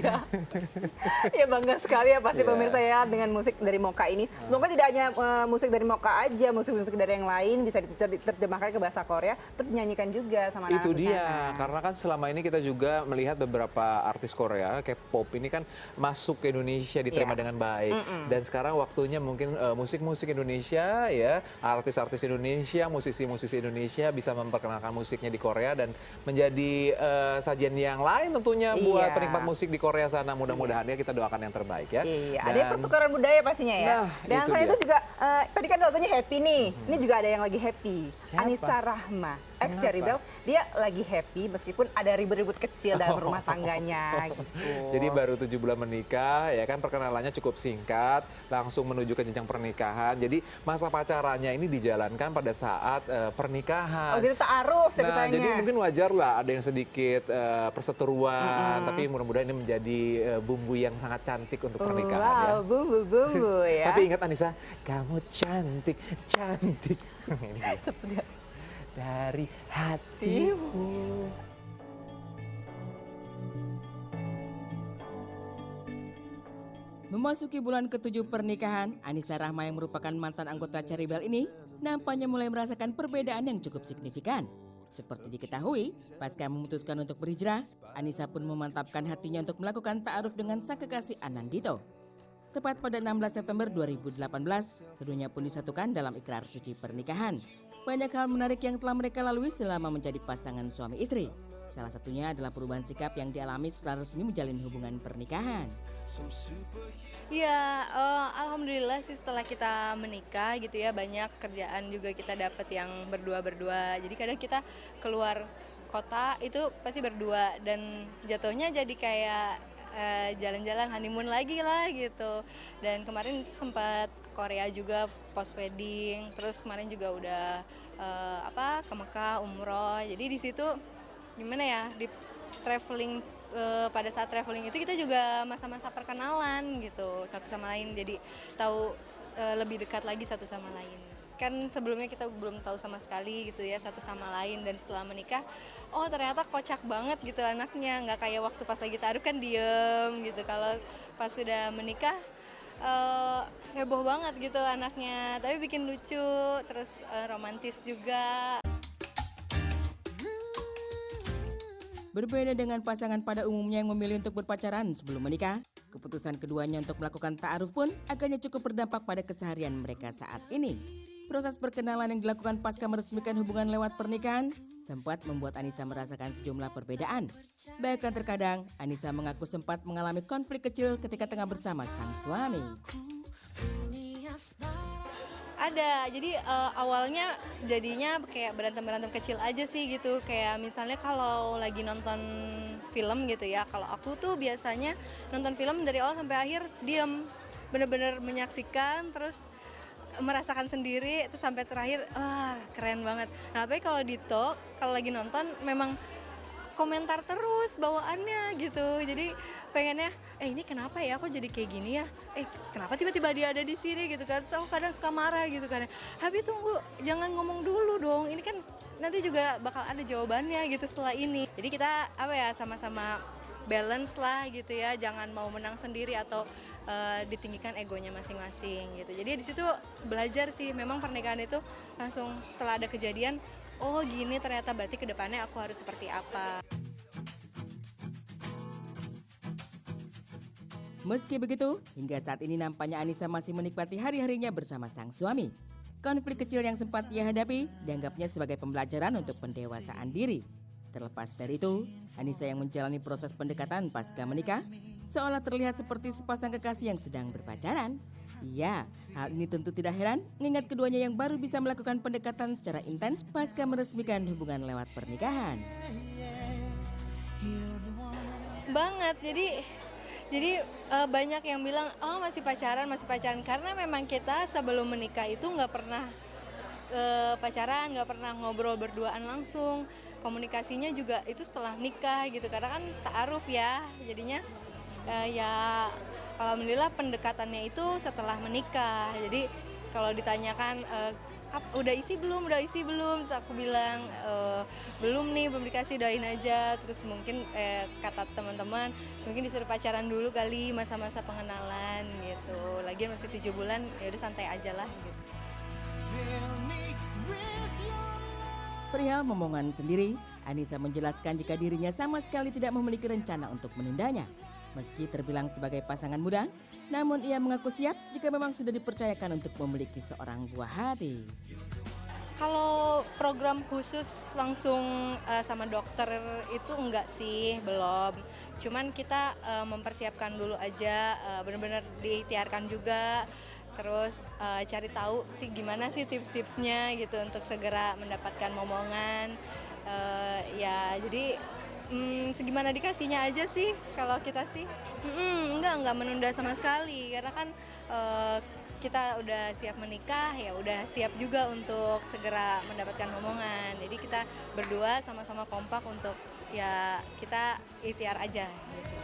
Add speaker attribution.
Speaker 1: ya. Ya bangga sekali ya pasti pemirsa ya dengan musik dari Mocha ini. Semoga tidak hanya musik dari Mocha aja, musik-musik dari yang lain bisa diterjemahkan ke bahasa Korea, terus dinyanyikan juga sama anak-anak
Speaker 2: Itu
Speaker 1: di
Speaker 2: dia,
Speaker 1: sana.
Speaker 2: karena kan selama ini kita juga melihat beberapa artis Korea, K-pop ini kan masuk ke Indonesia diterima dengan baik. Dan sekarang waktunya mungkin musik-musik Indonesia ya, artis-artis Indonesia, musisi-musisi Indonesia bisa memperkenalkan musiknya di Korea dan menjadi sajian yang lain tentunya buat penikmat musik di Korea sana. Mudah-mudahan ya kita doakan yang terbaik ya.
Speaker 1: Iya, ada yang pertukaran budaya pastinya ya.
Speaker 2: Nah,
Speaker 1: Dan
Speaker 2: itu
Speaker 1: selain
Speaker 2: dia.
Speaker 1: itu juga tadi kan lagunya happy nih. Ini juga ada yang lagi happy.
Speaker 2: Siapa?
Speaker 1: Anissa Rahma, ex
Speaker 2: Kenapa?
Speaker 1: Cherry Bell, dia lagi happy meskipun ada ribut-ribut kecil dalam rumah tangganya gitu.
Speaker 2: Jadi baru 7 bulan menikah, ya kan perkenalannya cukup singkat, langsung menuju ke jenjang pernikahan. Jadi masa pacarannya ini dijalankan pada saat pernikahan.
Speaker 1: Oh gitu ta'aruf ceritanya.
Speaker 2: Nah, jadi mungkin wajar lah ada yang sedikit perseteruan, tapi mudah-mudahan ini menjadi bumbu yang sangat cantik untuk pernikahan ya.
Speaker 1: Wow, bumbu-bumbu ya.
Speaker 2: Tapi ingat Anissa, kamu cantik, cantik. Ini dia.
Speaker 1: Seperti
Speaker 2: Dari hatimu.
Speaker 3: Memasuki bulan ke-7 pernikahan, Anissa Rahma yang merupakan mantan anggota Cherry Bell ini nampaknya mulai merasakan perbedaan yang cukup signifikan. Seperti diketahui, pasca memutuskan untuk berhijrah, Anissa pun memantapkan hatinya untuk melakukan ta'aruf dengan sang kekasih Anandito. Tepat pada 16 September 2018, keduanya pun disatukan dalam ikrar suci pernikahan. Banyak hal menarik yang telah mereka lalui selama menjadi pasangan suami istri. Salah satunya adalah perubahan sikap yang dialami setelah resmi menjalin hubungan pernikahan.
Speaker 4: Ya, alhamdulillah sih setelah kita menikah gitu ya, banyak kerjaan juga kita dapat yang berdua-berdua. Jadi kadang kita keluar kota itu pasti berdua dan jatuhnya jadi kayak jalan-jalan honeymoon lagi lah gitu. Dan kemarin itu sempat ke Korea juga post wedding, terus kemarin juga udah ke Mekah umroh. Jadi di situ gimana ya, di traveling pada saat traveling itu kita juga masa-masa perkenalan gitu satu sama lain, jadi tahu lebih dekat lagi satu sama lain. Kan sebelumnya kita belum tahu sama sekali gitu ya satu sama lain, dan setelah menikah oh ternyata kocak banget gitu anaknya, nggak kayak waktu pas lagi taruh kan diem gitu. Kalau pas sudah menikah heboh banget gitu anaknya, tapi bikin lucu, terus romantis juga.
Speaker 3: Berbeda dengan pasangan pada umumnya yang memilih untuk berpacaran sebelum menikah, keputusan keduanya untuk melakukan ta'aruf pun agaknya cukup berdampak pada keseharian mereka saat ini. Proses perkenalan yang dilakukan pasca meresmikan hubungan lewat pernikahan sempat membuat Anissa merasakan sejumlah perbedaan. Bahkan terkadang Anissa mengaku sempat mengalami konflik kecil ketika tengah bersama sang suami.
Speaker 4: Ada, jadi awalnya jadinya kayak berantem-berantem kecil aja sih gitu. Kayak misalnya kalau lagi nonton film gitu ya, kalau aku tuh biasanya nonton film dari awal sampai akhir diem, bener-bener menyaksikan terus merasakan sendiri itu sampai terakhir. Keren banget. Nah tapi kalau di talk, kalau lagi nonton memang komentar terus bawaannya gitu. Jadi pengennya ini kenapa ya aku jadi kayak gini ya, kenapa tiba-tiba dia ada di sini gitu kan. So kadang suka marah gitu kan, tapi tunggu, jangan ngomong dulu dong, ini kan nanti juga bakal ada jawabannya gitu setelah ini. Jadi kita sama-sama balance lah gitu ya, jangan mau menang sendiri atau ditinggikan egonya masing-masing gitu. Jadi di situ belajar sih, memang pernikahan itu langsung setelah ada kejadian, oh gini ternyata, berarti kedepannya aku harus seperti apa.
Speaker 3: Meski begitu, hingga saat ini nampaknya Anissa masih menikmati hari-harinya bersama sang suami. Konflik kecil yang sempat ia hadapi dianggapnya sebagai pembelajaran untuk pendewasaan diri. Terlepas dari itu, Anissa yang menjalani proses pendekatan pasca menikah seolah terlihat seperti sepasang kekasih yang sedang berpacaran. Ya, hal ini tentu tidak heran mengingat keduanya yang baru bisa melakukan pendekatan secara intens pasca meresmikan hubungan lewat pernikahan.
Speaker 4: Banget, jadi banyak yang bilang masih pacaran karena memang kita sebelum menikah itu nggak pernah pacaran, nggak pernah ngobrol berduaan langsung, komunikasinya juga itu setelah nikah gitu, karena kan ta'aruf ya, jadinya ya alhamdulillah pendekatannya itu setelah menikah. Jadi kalau ditanyakan udah isi belum, terus aku bilang belum nih, belum dikasih, doain aja. Terus mungkin kata teman-teman mungkin disuruh pacaran dulu kali, masa-masa pengenalan gitu, lagian masih 7 bulan, ya udah santai aja lah gitu.
Speaker 3: Perihal momongan sendiri, Anissa menjelaskan jika dirinya sama sekali tidak memiliki rencana untuk menundanya. Meski terbilang sebagai pasangan muda, namun ia mengaku siap jika memang sudah dipercayakan untuk memiliki seorang buah hati.
Speaker 4: Kalau program khusus langsung sama dokter itu enggak sih, belum. Cuman kita mempersiapkan dulu aja, benar-benar diikhtiarkan juga. Terus cari tahu sih gimana sih tips-tipsnya gitu untuk segera mendapatkan momongan. Ya jadi segimana dikasihnya aja sih kalau kita sih. Enggak menunda sama sekali karena kan kita udah siap menikah, ya udah siap juga untuk segera mendapatkan momongan. Jadi kita berdua sama-sama kompak untuk ya kita ikhtiar aja gitu.